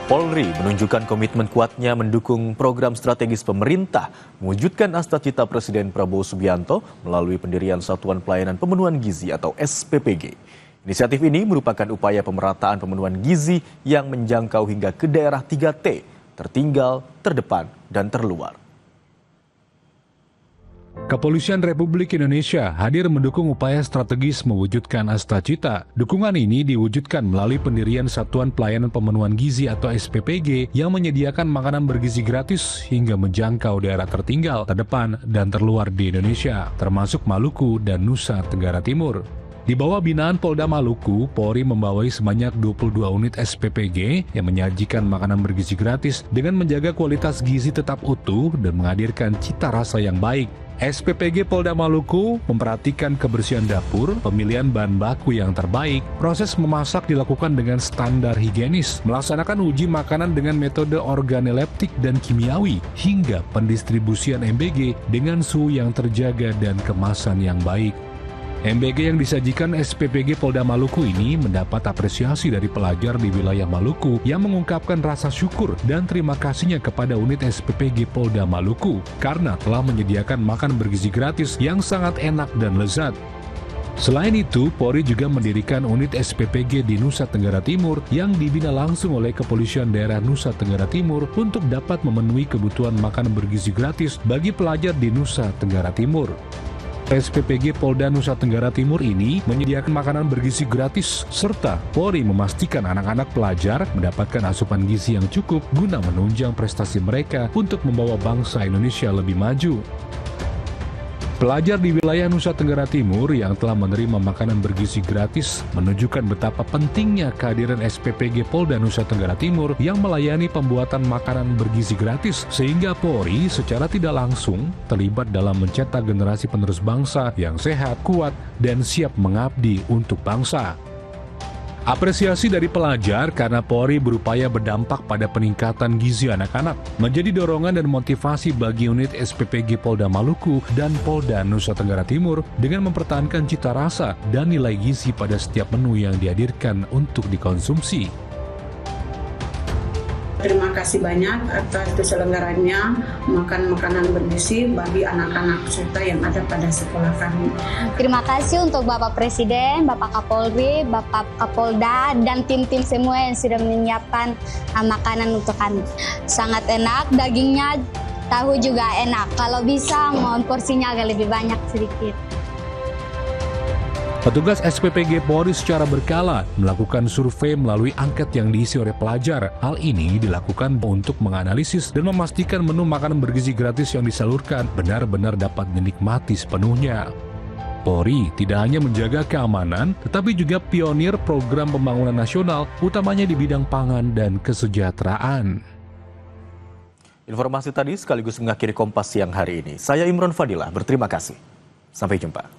Polri menunjukkan komitmen kuatnya mendukung program strategis pemerintah mewujudkan cita-cita Presiden Prabowo Subianto melalui pendirian Satuan Pelayanan Pemenuhan Gizi atau SPPG. Inisiatif ini merupakan upaya pemerataan pemenuhan gizi yang menjangkau hingga ke daerah 3T, tertinggal, terdepan, dan terluar. Kepolisian Republik Indonesia hadir mendukung upaya strategis mewujudkan cita-cita. Dukungan ini diwujudkan melalui pendirian Satuan Pelayanan Pemenuhan Gizi atau SPPG yang menyediakan makanan bergizi gratis hingga menjangkau daerah tertinggal, terdepan, dan terluar di Indonesia, termasuk Maluku dan Nusa Tenggara Timur. Di bawah binaan Polda Maluku, Polri membawai sebanyak 22 unit SPPG yang menyajikan makanan bergizi gratis dengan menjaga kualitas gizi tetap utuh dan menghadirkan cita rasa yang baik. SPPG Polda Maluku memperhatikan kebersihan dapur, pemilihan bahan baku yang terbaik, proses memasak dilakukan dengan standar higienis, melaksanakan uji makanan dengan metode organoleptik dan kimiawi, hingga pendistribusian MBG dengan suhu yang terjaga dan kemasan yang baik. MBG yang disajikan SPPG Polda Maluku ini mendapat apresiasi dari pelajar di wilayah Maluku yang mengungkapkan rasa syukur dan terima kasihnya kepada unit SPPG Polda Maluku karena telah menyediakan makan bergizi gratis yang sangat enak dan lezat. Selain itu, Polri juga mendirikan unit SPPG di Nusa Tenggara Timur yang dibina langsung oleh Kepolisian Daerah Nusa Tenggara Timur untuk dapat memenuhi kebutuhan makanan bergizi gratis bagi pelajar di Nusa Tenggara Timur. SPPG Polda Nusa Tenggara Timur ini menyediakan makanan bergizi gratis, serta Polri memastikan anak-anak pelajar mendapatkan asupan gizi yang cukup guna menunjang prestasi mereka untuk membawa bangsa Indonesia lebih maju. Pelajar di wilayah Nusa Tenggara Timur yang telah menerima makanan bergizi gratis menunjukkan betapa pentingnya kehadiran SPPG Polda Nusa Tenggara Timur yang melayani pembuatan makanan bergizi gratis, sehingga Polri secara tidak langsung terlibat dalam mencetak generasi penerus bangsa yang sehat, kuat, dan siap mengabdi untuk bangsa. Apresiasi dari pelajar karena Polri berupaya berdampak pada peningkatan gizi anak-anak menjadi dorongan dan motivasi bagi unit SPPG Polda Maluku dan Polda Nusa Tenggara Timur dengan mempertahankan cita rasa dan nilai gizi pada setiap menu yang dihadirkan untuk dikonsumsi. Terima kasih banyak atas diselenggaranya makan makanan bergizi bagi anak-anak serta yang ada pada sekolah kami. Terima kasih untuk Bapak Presiden, Bapak Kapolri, Bapak Kapolda, dan tim-tim semua yang sudah menyiapkan makanan untuk kami. Sangat enak, dagingnya, tahu juga enak. Kalau bisa, mohon porsinya agak lebih banyak sedikit. Petugas SPPG Polri secara berkala melakukan survei melalui angket yang diisi oleh pelajar. Hal ini dilakukan untuk menganalisis dan memastikan menu makanan bergizi gratis yang disalurkan benar-benar dapat dinikmati sepenuhnya. Polri tidak hanya menjaga keamanan, tetapi juga pionir program pembangunan nasional, utamanya di bidang pangan dan kesejahteraan. Informasi tadi sekaligus mengakhiri Kompas siang hari ini. Saya Imron Fadilah, berterima kasih. Sampai jumpa.